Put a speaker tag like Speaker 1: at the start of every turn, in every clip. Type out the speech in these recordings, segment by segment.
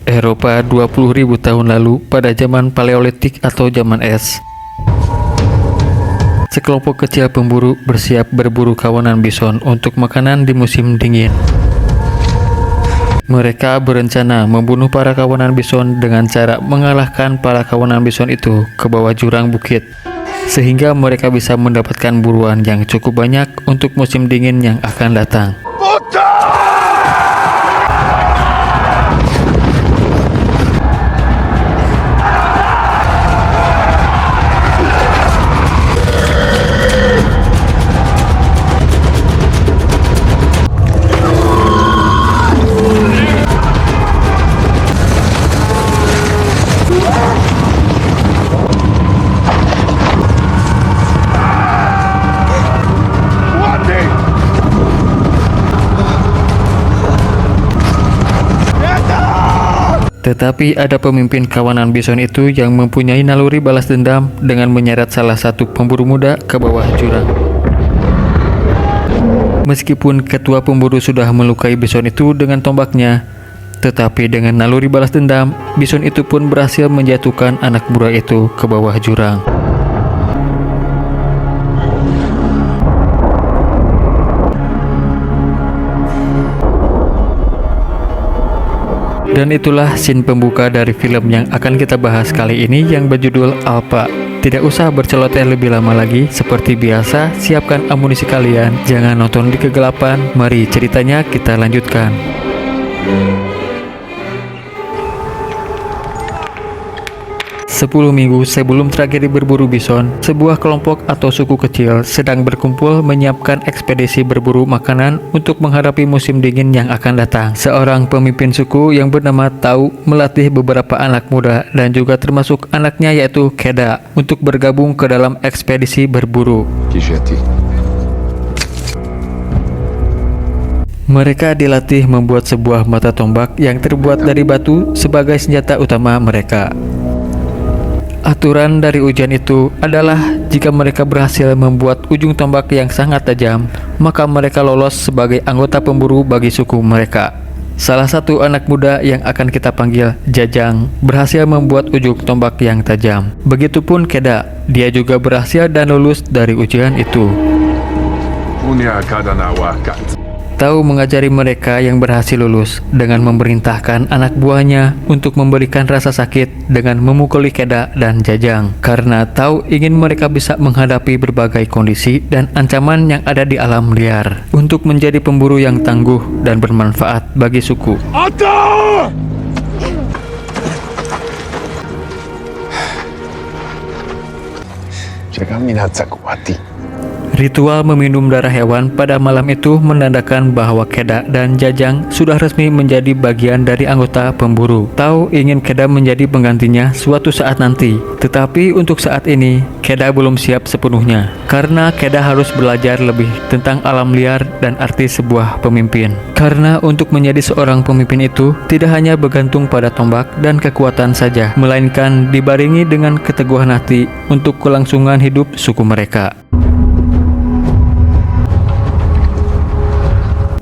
Speaker 1: Eropa 20.000 tahun lalu pada zaman Paleolitik atau zaman es. Sekelompok kecil pemburu bersiap berburu kawanan bison untuk makanan di musim dingin. Mereka berencana membunuh para kawanan bison dengan cara mengalahkan para kawanan bison itu ke bawah jurang bukit, sehingga mereka bisa mendapatkan buruan yang cukup banyak untuk musim dingin yang akan datang. Tetapi ada pemimpin kawanan bison itu yang mempunyai naluri balas dendam dengan menyeret salah satu pemburu muda ke bawah jurang. Meskipun ketua pemburu sudah melukai bison itu dengan tombaknya, tetapi dengan naluri balas dendam, bison itu pun berhasil menjatuhkan anak buah itu ke bawah jurang. Dan itulah scene pembuka dari film yang akan kita bahas kali ini yang berjudul Alpha. Tidak usah berceloteh lebih lama lagi, seperti biasa siapkan amunisi kalian, jangan nonton di kegelapan, mari ceritanya kita lanjutkan. 10 minggu sebelum tragedi berburu bison, sebuah kelompok atau suku kecil sedang berkumpul menyiapkan ekspedisi berburu makanan untuk menghadapi musim dingin yang akan datang. Seorang pemimpin suku yang bernama Tau melatih beberapa anak muda dan juga termasuk anaknya yaitu Keda untuk bergabung ke dalam ekspedisi berburu. Mereka dilatih membuat sebuah mata tombak yang terbuat dari batu sebagai senjata utama mereka. Aturan dari ujian itu adalah jika mereka berhasil membuat ujung tombak yang sangat tajam, maka mereka lolos sebagai anggota pemburu bagi suku mereka. Salah satu anak muda yang akan kita panggil Jajang berhasil membuat ujung tombak yang tajam. Begitupun Keda, dia juga berhasil dan lulus dari ujian itu. Tau mengajari mereka yang berhasil lulus dengan memerintahkan anak buahnya untuk memberikan rasa sakit dengan memukuli Keda dan Jajang, karena Tau ingin mereka bisa menghadapi berbagai kondisi dan ancaman yang ada di alam liar untuk menjadi pemburu yang tangguh dan bermanfaat bagi suku. Ritual meminum darah hewan pada malam itu menandakan bahwa Keda dan Jajang sudah resmi menjadi bagian dari anggota pemburu. Tau ingin Keda menjadi penggantinya suatu saat nanti, tetapi untuk saat ini Keda belum siap sepenuhnya, karena Keda harus belajar lebih tentang alam liar dan arti sebuah pemimpin. Karena untuk menjadi seorang pemimpin itu tidak hanya bergantung pada tombak dan kekuatan saja, melainkan dibarengi dengan keteguhan hati untuk kelangsungan hidup suku mereka.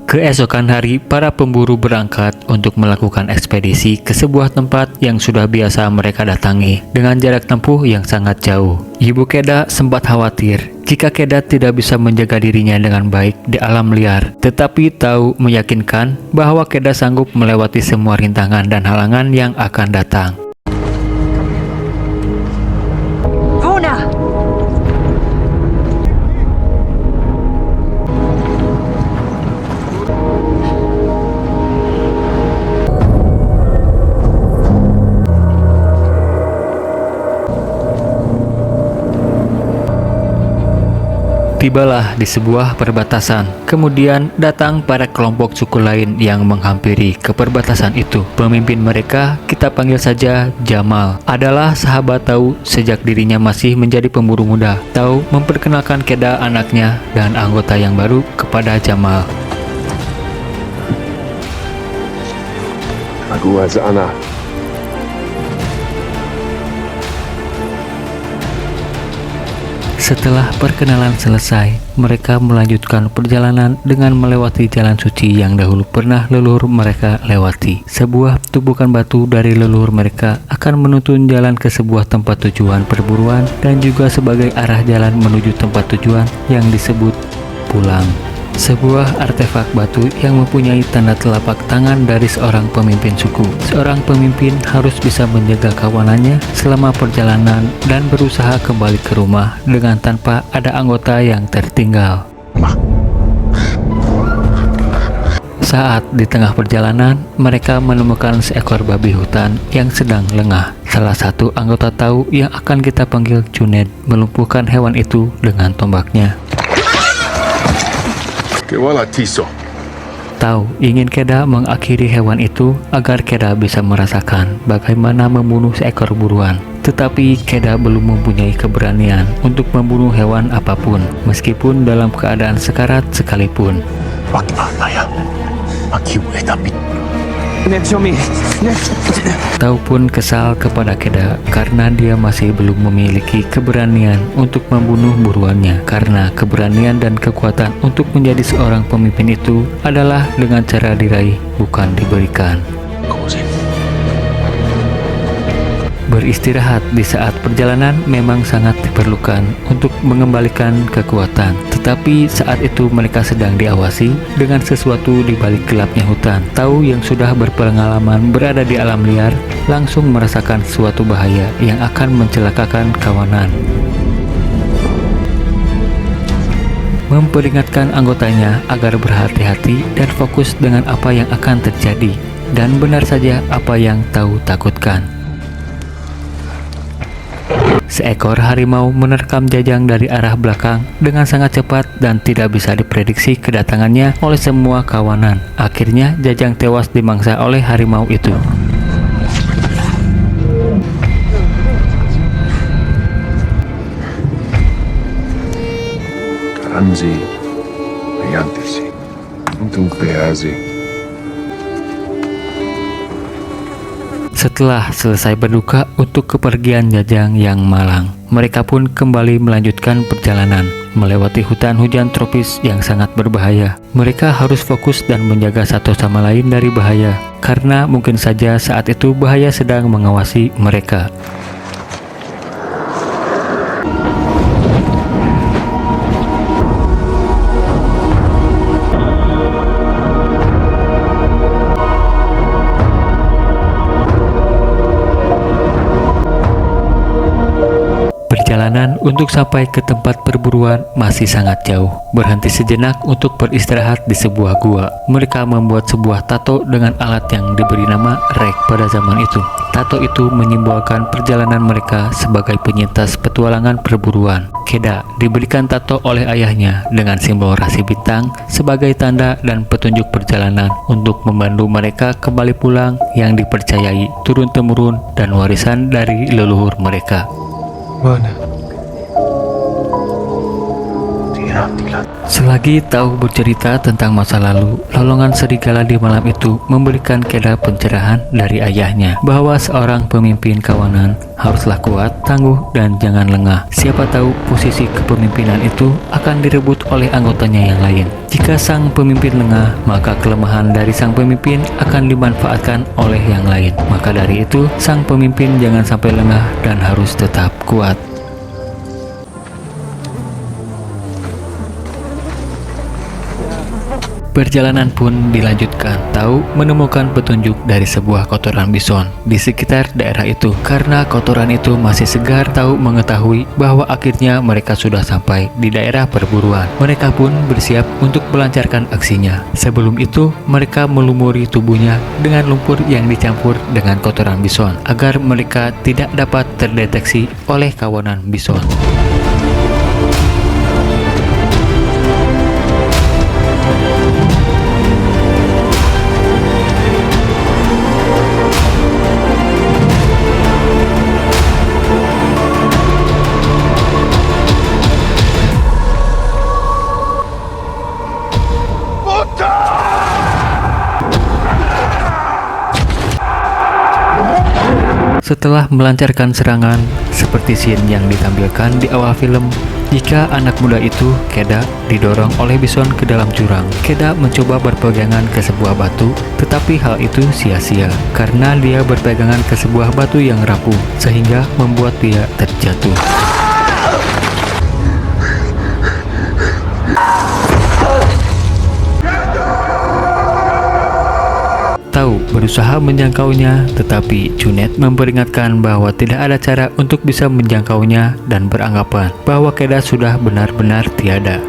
Speaker 1: Keesokan hari, para pemburu berangkat untuk melakukan ekspedisi ke sebuah tempat yang sudah biasa mereka datangi dengan jarak tempuh yang sangat jauh. Ibu Keda sempat khawatir jika Keda tidak bisa menjaga dirinya dengan baik di alam liar, tetapi Tau meyakinkan bahwa Keda sanggup melewati semua rintangan dan halangan yang akan datang. Tibalah di sebuah perbatasan. Kemudian datang para kelompok suku lain yang menghampiri ke perbatasan itu. Pemimpin mereka, kita panggil saja Jamal, adalah sahabat Tau sejak dirinya masih menjadi pemburu muda. Tau memperkenalkan Keda anaknya dan anggota yang baru kepada Jamal.
Speaker 2: Aku anak.
Speaker 1: Setelah perkenalan selesai, mereka melanjutkan perjalanan dengan melewati jalan suci yang dahulu pernah leluhur mereka lewati. Sebuah tumpukan batu dari leluhur mereka akan menuntun jalan ke sebuah tempat tujuan perburuan dan juga sebagai arah jalan menuju tempat tujuan yang disebut pulang. Sebuah artefak batu yang mempunyai tanda telapak tangan dari seorang pemimpin suku. Seorang pemimpin harus bisa menjaga kawanannya selama perjalanan dan berusaha kembali ke rumah dengan tanpa ada anggota yang tertinggal. Saat di tengah perjalanan, mereka menemukan seekor babi hutan yang sedang lengah. Salah satu anggota tahu yang akan kita panggil Junaid melumpuhkan hewan itu dengan tombaknya. Tahu ingin Keda mengakhiri hewan itu agar Keda bisa merasakan bagaimana membunuh seekor buruan. Tetapi Keda belum mempunyai keberanian untuk membunuh hewan apapun, meskipun dalam keadaan sekarat sekalipun. Tahu pun kesal kepada Keda karena dia masih belum memiliki keberanian untuk membunuh buruannya, karena keberanian dan kekuatan untuk menjadi seorang pemimpin itu adalah dengan cara diraih, bukan diberikan. Beristirahat di saat perjalanan memang sangat diperlukan untuk mengembalikan kekuatan. Tetapi saat itu mereka sedang diawasi dengan sesuatu di balik gelapnya hutan. Tahu yang sudah berpengalaman berada di alam liar langsung merasakan suatu bahaya yang akan mencelakakan kawanan. Memperingatkan anggotanya agar berhati-hati dan fokus dengan apa yang akan terjadi. Dan benar saja apa yang Tahu takutkan. Seekor harimau menerkam Jajang dari arah belakang dengan sangat cepat dan tidak bisa diprediksi kedatangannya oleh semua kawanan. Akhirnya Jajang tewas dimangsa oleh harimau itu.
Speaker 2: Karanzi, Ayantisi, untuk Peazi.
Speaker 1: Setelah selesai berduka untuk kepergian Jajang yang malang, mereka pun kembali melanjutkan perjalanan melewati hutan hujan tropis yang sangat berbahaya. Mereka harus fokus dan menjaga satu sama lain dari bahaya, karena mungkin saja saat itu bahaya sedang mengawasi mereka. Perjalanan untuk sampai ke tempat perburuan masih sangat jauh. Berhenti sejenak untuk beristirahat di sebuah gua. Mereka membuat sebuah tato dengan alat yang diberi nama rek pada zaman itu. Tato itu menyimbolkan perjalanan mereka sebagai penyintas petualangan perburuan. Keda diberikan tato oleh ayahnya dengan simbol rasi bintang sebagai tanda dan petunjuk perjalanan untuk membantu mereka kembali pulang yang dipercayai turun-temurun dan warisan dari leluhur mereka. Selagi Tahu bercerita tentang masa lalu, lolongan serigala di malam itu memberikan Keda pencerahan dari ayahnya bahwa seorang pemimpin kawanan haruslah kuat, tangguh, dan jangan lengah. Siapa tahu posisi kepemimpinan itu akan direbut oleh anggotanya yang lain. Jika sang pemimpin lengah, maka kelemahan dari sang pemimpin akan dimanfaatkan oleh yang lain. Maka dari itu, sang pemimpin jangan sampai lengah dan harus tetap kuat. Perjalanan pun dilanjutkan. Tahu menemukan petunjuk dari sebuah kotoran bison di sekitar daerah itu. Karena kotoran itu masih segar, Tahu mengetahui bahwa akhirnya mereka sudah sampai di daerah perburuan. Mereka pun bersiap untuk melancarkan aksinya. Sebelum itu, mereka melumuri tubuhnya dengan lumpur yang dicampur dengan kotoran bison agar mereka tidak dapat terdeteksi oleh kawanan bison. Setelah melancarkan serangan, seperti scene yang ditampilkan di awal film, jika anak muda itu, Keda, didorong oleh bison ke dalam jurang. Keda mencoba berpegangan ke sebuah batu, tetapi hal itu sia-sia karena dia berpegangan ke sebuah batu yang rapuh, sehingga membuat dia terjatuh. Tau berusaha menjangkaunya, tetapi Junet memperingatkan bahwa tidak ada cara untuk bisa menjangkaunya dan beranggapan bahwa Keda sudah benar-benar tiada.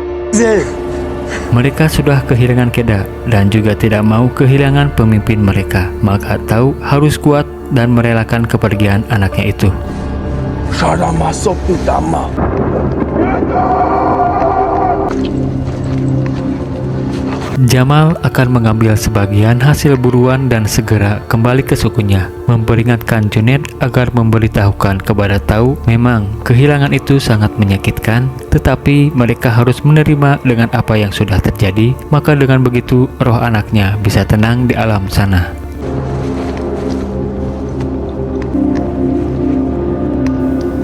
Speaker 1: Mereka sudah kehilangan Keda dan juga tidak mau kehilangan pemimpin mereka, maka Tau harus kuat dan merelakan kepergian anaknya itu. Jamal akan mengambil sebagian hasil buruan dan segera kembali ke sukunya, memperingatkan Junet agar memberitahukan kepada Tau memang kehilangan itu sangat menyakitkan, tetapi mereka harus menerima dengan apa yang sudah terjadi, maka dengan begitu roh anaknya bisa tenang di alam sana.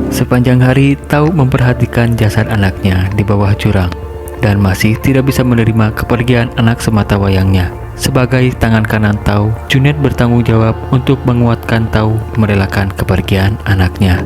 Speaker 1: Sepanjang hari, Tau memperhatikan jasad anaknya di bawah jurang dan masih tidak bisa menerima kepergian anak sematawayangnya. Sebagai tangan kanan Tau, Junet bertanggung jawab untuk menguatkan Tau merelakan kepergian anaknya.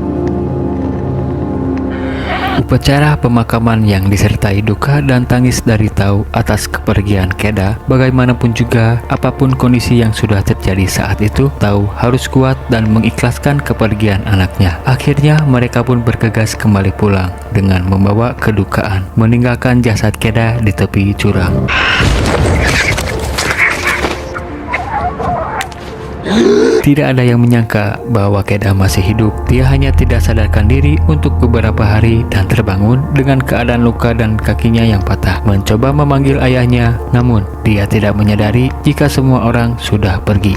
Speaker 1: Upacara pemakaman yang disertai duka dan tangis dari Tau atas kepergian Keda. Bagaimanapun juga, apapun kondisi yang sudah terjadi saat itu, Tau harus kuat dan mengikhlaskan kepergian anaknya. Akhirnya mereka pun bergegas kembali pulang dengan membawa kedukaan, meninggalkan jasad Keda di tepi jurang. Tidak ada yang menyangka bahwa Keda masih hidup. Dia hanya tidak sadarkan diri untuk beberapa hari dan terbangun dengan keadaan luka dan kakinya yang patah. Mencoba memanggil ayahnya, namun dia tidak menyadari jika semua orang sudah pergi.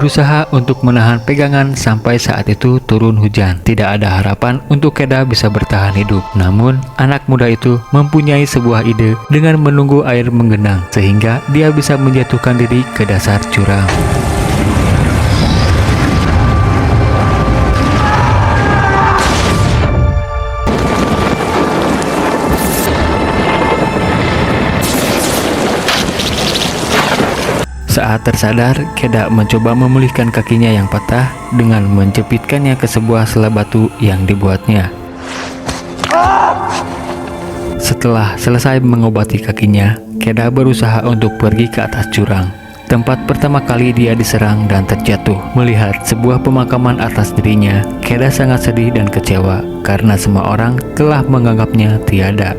Speaker 1: Berusaha untuk menahan pegangan sampai saat itu turun hujan. Tidak ada harapan untuk Keda bisa bertahan hidup. Namun, anak muda itu mempunyai sebuah ide dengan menunggu air menggenang, sehingga dia bisa menjatuhkan diri ke dasar jurang. Saat tersadar, Keda mencoba memulihkan kakinya yang patah dengan menjepitkannya ke sebuah sela batu yang dibuatnya. Setelah selesai mengobati kakinya, Keda berusaha untuk pergi ke atas jurang. Tempat pertama kali dia diserang dan terjatuh. Melihat sebuah pemakaman atas dirinya, Keda sangat sedih dan kecewa karena semua orang telah menganggapnya tiada.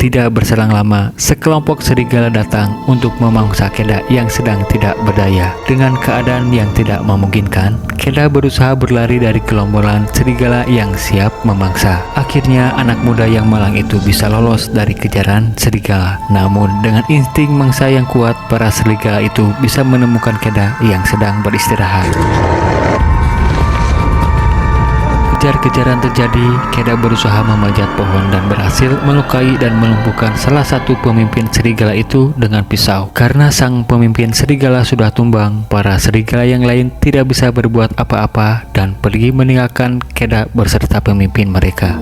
Speaker 1: Tidak berselang lama, sekelompok serigala datang untuk memangsa Keda yang sedang tidak berdaya. Dengan keadaan yang tidak memungkinkan, Keda berusaha berlari dari gerombolan serigala yang siap memangsa. Akhirnya anak muda yang malang itu bisa lolos dari kejaran serigala. Namun dengan insting mangsa yang kuat, para serigala itu bisa menemukan Keda yang sedang beristirahat. Kejar-kejaran terjadi, Keda berusaha memanjat pohon dan berhasil melukai dan melumpuhkan salah satu pemimpin serigala itu dengan pisau. Karena sang pemimpin serigala sudah tumbang, para serigala yang lain tidak bisa berbuat apa-apa dan pergi meninggalkan Keda beserta pemimpin mereka.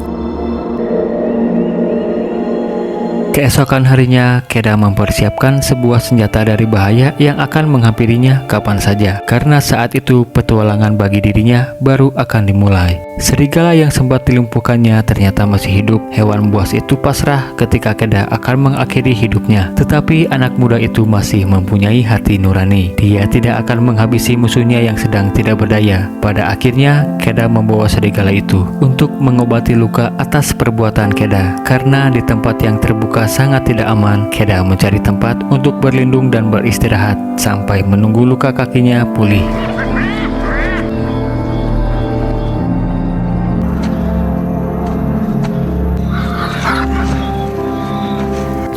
Speaker 1: Keesokan harinya, Keda mempersiapkan sebuah senjata dari bahaya yang akan menghampirinya kapan saja, karena saat itu petualangan bagi dirinya baru akan dimulai. Serigala yang sempat dilumpuhkannya ternyata masih hidup. Hewan buas itu pasrah ketika Keda akan mengakhiri hidupnya, tetapi anak muda itu masih mempunyai hati nurani. Dia tidak akan menghabisi musuhnya yang sedang tidak berdaya. Pada akhirnya, Keda membawa serigala itu untuk mengobati luka atas perbuatan Keda. Karena di tempat yang terbuka sangat tidak aman, Keda mencari tempat untuk berlindung dan beristirahat sampai menunggu luka kakinya pulih.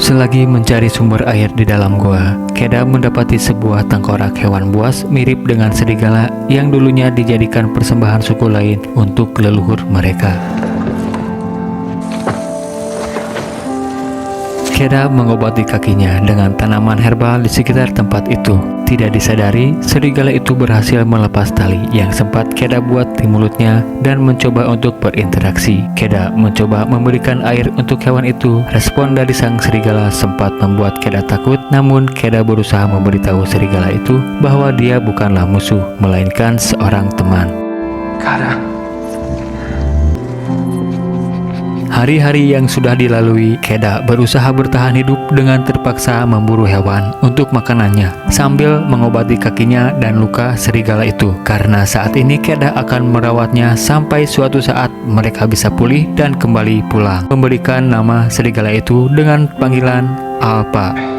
Speaker 1: Selagi mencari sumber air di dalam gua, Keda mendapati sebuah tengkorak hewan buas mirip dengan serigala yang dulunya dijadikan persembahan suku lain untuk leluhur mereka. Keda mengobati kakinya dengan tanaman herbal di sekitar tempat itu. Tidak disadari, serigala itu berhasil melepas tali yang sempat Keda buat di mulutnya dan mencoba untuk berinteraksi. Keda mencoba memberikan air untuk hewan itu. Respon dari sang serigala sempat membuat Keda takut, namun Keda berusaha memberitahu serigala itu bahwa dia bukanlah musuh, melainkan seorang teman.
Speaker 2: Kara.
Speaker 1: Hari-hari yang sudah dilalui, Keda berusaha bertahan hidup dengan terpaksa memburu hewan untuk makanannya sambil mengobati kakinya dan luka serigala itu. Karena saat ini Keda akan merawatnya sampai suatu saat mereka bisa pulih dan kembali pulang. Memberikan nama serigala itu dengan panggilan Alpa.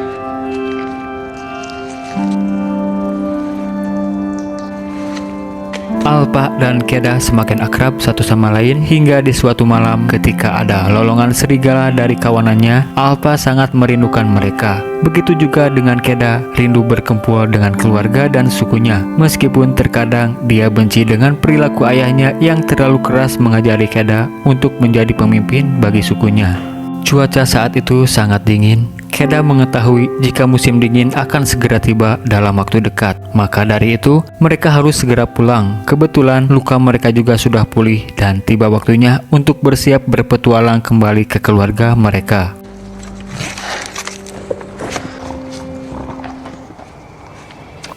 Speaker 1: Alpa dan Keda semakin akrab satu sama lain hingga di suatu malam ketika ada lolongan serigala dari kawanannya, Alpa sangat merindukan mereka. Begitu juga dengan Keda, rindu berkumpul dengan keluarga dan sukunya. Meskipun terkadang dia benci dengan perilaku ayahnya yang terlalu keras mengajari Keda untuk menjadi pemimpin bagi sukunya. Cuaca saat itu sangat dingin. Keda mengetahui jika musim dingin akan segera tiba dalam waktu dekat. Maka dari itu, mereka harus segera pulang. Kebetulan luka mereka juga sudah pulih dan tiba waktunya untuk bersiap berpetualang kembali ke keluarga mereka.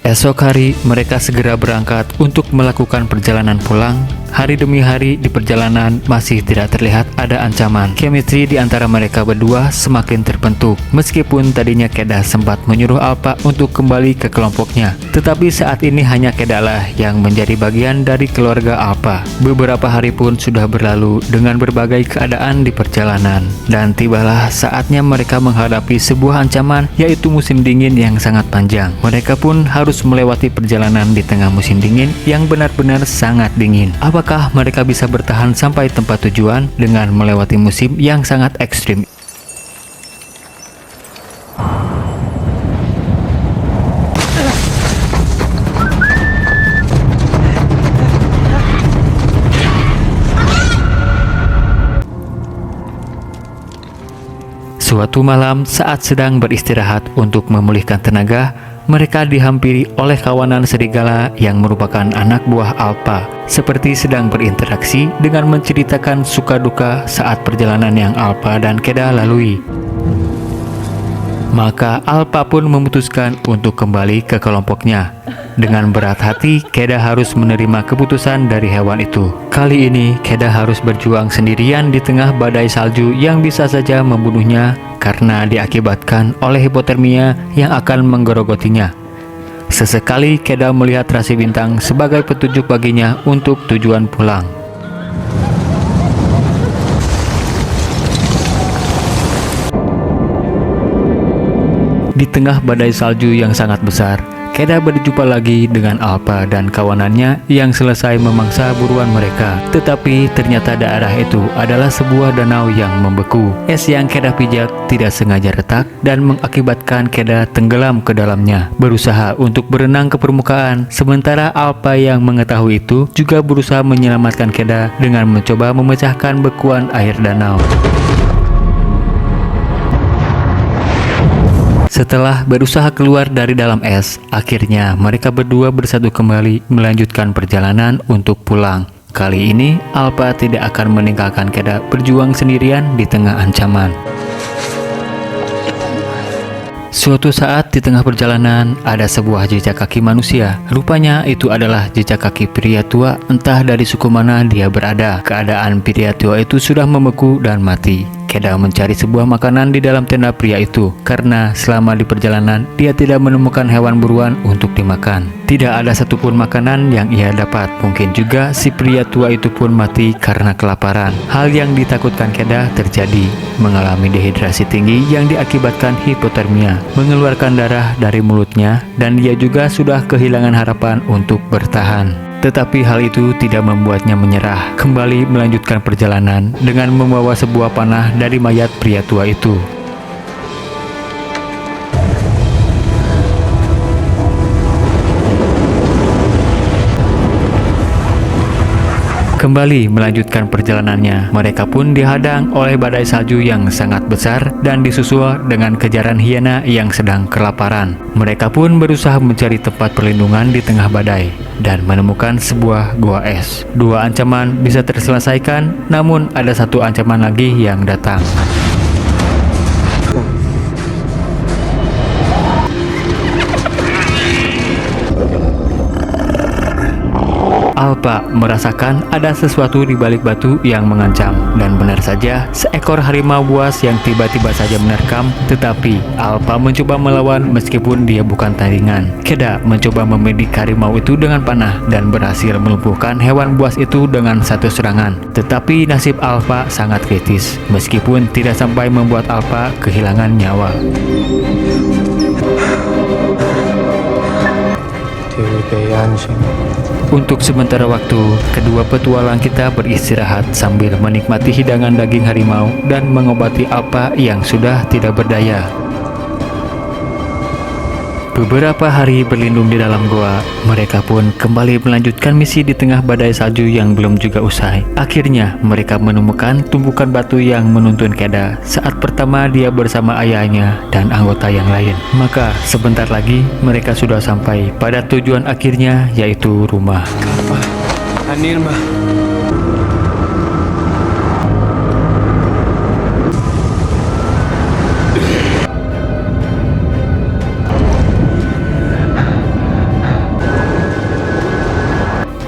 Speaker 1: Esok hari, mereka segera berangkat untuk melakukan perjalanan pulang. Hari demi hari di perjalanan masih tidak terlihat ada ancaman. Chemistry di antara mereka berdua semakin terbentuk. Meskipun tadinya Keda sempat menyuruh Alpa untuk kembali ke kelompoknya, tetapi saat ini hanya Keda lah yang menjadi bagian dari keluarga Alpa. Beberapa hari pun sudah berlalu dengan berbagai keadaan di perjalanan, dan tibalah saatnya mereka menghadapi sebuah ancaman, yaitu musim dingin yang sangat panjang. Mereka pun harus melewati perjalanan di tengah musim dingin yang benar-benar sangat dingin. Apakah mereka bisa bertahan sampai tempat tujuan dengan melewati musim yang sangat ekstrim? Suatu malam saat sedang beristirahat untuk memulihkan tenaga, mereka dihampiri oleh kawanan serigala yang merupakan anak buah Alpa, seperti sedang berinteraksi dengan menceritakan suka duka saat perjalanan yang Alpa dan Keda lalui. Maka Alpa pun memutuskan untuk kembali ke kelompoknya. Dengan berat hati, Keda harus menerima keputusan dari hewan itu. Kali ini, Keda harus berjuang sendirian di tengah badai salju yang bisa saja membunuhnya karena diakibatkan oleh hipotermia yang akan menggerogotinya. Sesekali Keda melihat rasi bintang sebagai petunjuk baginya untuk tujuan pulang. Di tengah badai salju yang sangat besar, Keda berjumpa lagi dengan Alpa dan kawanannya yang selesai memangsa buruan mereka. Tetapi ternyata daerah itu adalah sebuah danau yang membeku. Es yang Keda pijak tidak sengaja retak dan mengakibatkan Keda tenggelam ke dalamnya, berusaha untuk berenang ke permukaan. Sementara Alpa yang mengetahui itu juga berusaha menyelamatkan Keda dengan mencoba memecahkan bekuan air danau. Setelah berusaha keluar dari dalam es, akhirnya mereka berdua bersatu kembali melanjutkan perjalanan untuk pulang. Kali ini, Alpa tidak akan meninggalkan Keda berjuang sendirian di tengah ancaman. Suatu saat di tengah perjalanan, ada sebuah jejak kaki manusia. Rupanya itu adalah jejak kaki pria tua, entah dari suku mana dia berada. Keadaan pria tua itu sudah membeku dan mati. Keda mencari sebuah makanan di dalam tenda pria itu, karena selama di perjalanan dia tidak menemukan hewan buruan untuk dimakan. Tidak ada satupun makanan yang ia dapat. Mungkin juga si pria tua itu pun mati karena kelaparan. Hal yang ditakutkan Keda terjadi, mengalami dehidrasi tinggi yang diakibatkan hipotermia, mengeluarkan darah dari mulutnya, dan dia juga sudah kehilangan harapan untuk bertahan. Tetapi hal itu tidak membuatnya menyerah, kembali melanjutkan perjalanan dengan membawa sebuah panah dari mayat pria tua itu. kembali melanjutkan perjalanannya. Mereka pun dihadang oleh badai salju yang sangat besar dan disusul dengan kejaran hiena yang sedang kelaparan. Mereka pun berusaha mencari tempat perlindungan di tengah badai dan menemukan sebuah gua es. Dua ancaman bisa terselesaikan, namun ada satu ancaman lagi yang datang. Alpa merasakan ada sesuatu di balik batu yang mengancam, dan benar saja seekor harimau buas yang tiba-tiba saja menerkam. Tetapi Alpa mencoba melawan meskipun dia bukan tandingan. Keda mencoba membidik harimau itu dengan panah dan berhasil melumpuhkan hewan buas itu dengan satu serangan. Tetapi nasib Alpa sangat kritis, meskipun tidak sampai membuat Alpa kehilangan nyawa. Untuk sementara waktu, kedua petualang kita beristirahat sambil menikmati hidangan daging harimau dan mengobati Alpa yang sudah tidak berdaya. Beberapa hari berlindung di dalam goa, mereka pun kembali melanjutkan misi di tengah badai salju yang belum juga usai. Akhirnya, mereka menemukan tumpukan batu yang menuntun Keda saat pertama dia bersama ayahnya dan anggota yang lain. Maka, sebentar lagi mereka sudah sampai pada tujuan akhirnya, yaitu rumah.
Speaker 2: Anilma.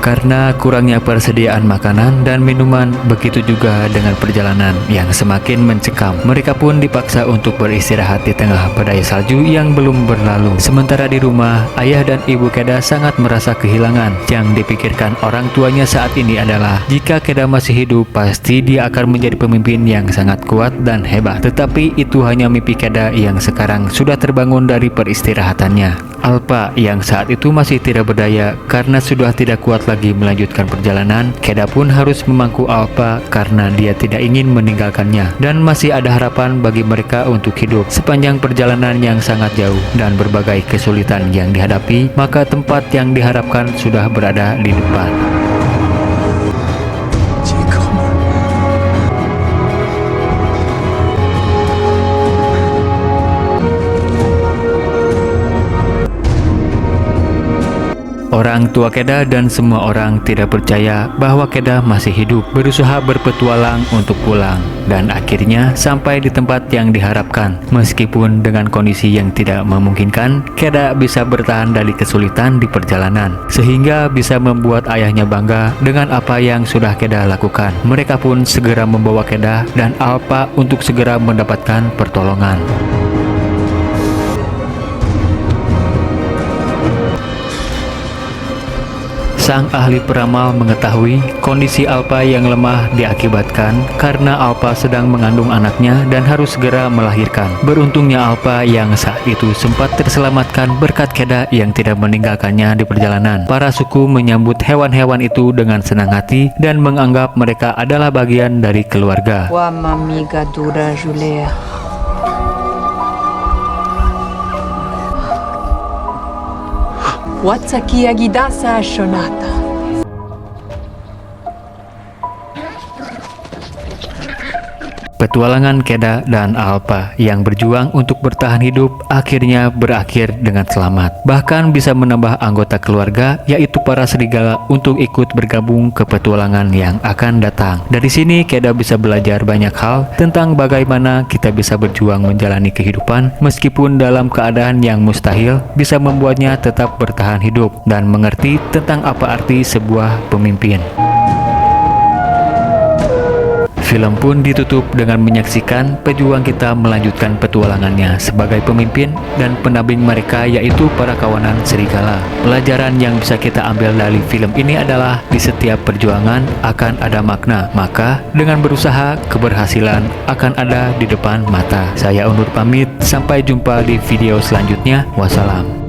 Speaker 1: Karena kurangnya persediaan makanan dan minuman, begitu juga dengan perjalanan yang semakin mencekam. Mereka pun dipaksa untuk beristirahat di tengah badai salju yang belum berlalu. Sementara di rumah, ayah dan ibu Keda sangat merasa kehilangan. Yang dipikirkan orang tuanya saat ini adalah, jika Keda masih hidup, pasti dia akan menjadi pemimpin yang sangat kuat dan hebat. Tetapi itu hanya mimpi Keda yang sekarang sudah terbangun dari peristirahatannya. Alpa yang saat itu masih tidak berdaya karena sudah tidak kuat lagi melanjutkan perjalanan. Keda pun harus memangku Alpa karena dia tidak ingin meninggalkannya, dan masih ada harapan bagi mereka untuk hidup sepanjang perjalanan yang sangat jauh dan berbagai kesulitan yang dihadapi. Maka tempat yang diharapkan sudah berada di depan. Orang tua Keda dan semua orang tidak percaya bahwa Keda masih hidup, berusaha berpetualang untuk pulang, dan akhirnya sampai di tempat yang diharapkan. Meskipun dengan kondisi yang tidak memungkinkan, Keda bisa bertahan dari kesulitan di perjalanan, sehingga bisa membuat ayahnya bangga dengan apa yang sudah Keda lakukan. Mereka pun segera membawa Keda dan Alpa untuk segera mendapatkan pertolongan. Sang ahli peramal mengetahui kondisi Alpa yang lemah diakibatkan karena Alpa sedang mengandung anaknya dan harus segera melahirkan. Beruntungnya Alpa yang saat itu sempat terselamatkan berkat Keda yang tidak meninggalkannya di perjalanan. Para suku menyambut hewan-hewan itu dengan senang hati dan menganggap mereka adalah bagian dari keluarga.
Speaker 3: Watsakiagidasa Shonata.
Speaker 1: Petualangan Keda dan Alpa yang berjuang untuk bertahan hidup akhirnya berakhir dengan selamat. Bahkan bisa menambah anggota keluarga, yaitu para serigala, untuk ikut bergabung ke petualangan yang akan datang. Dari sini Keda bisa belajar banyak hal tentang bagaimana kita bisa berjuang menjalani kehidupan meskipun dalam keadaan yang mustahil, bisa membuatnya tetap bertahan hidup dan mengerti tentang apa arti sebuah pemimpin. Film pun ditutup dengan menyaksikan pejuang kita melanjutkan petualangannya sebagai pemimpin dan pendamping mereka, yaitu para kawanan serigala. Pelajaran yang bisa kita ambil dari film ini adalah di setiap perjuangan akan ada makna, maka dengan berusaha keberhasilan akan ada di depan mata. Saya undur pamit, sampai jumpa di video selanjutnya. Wassalam.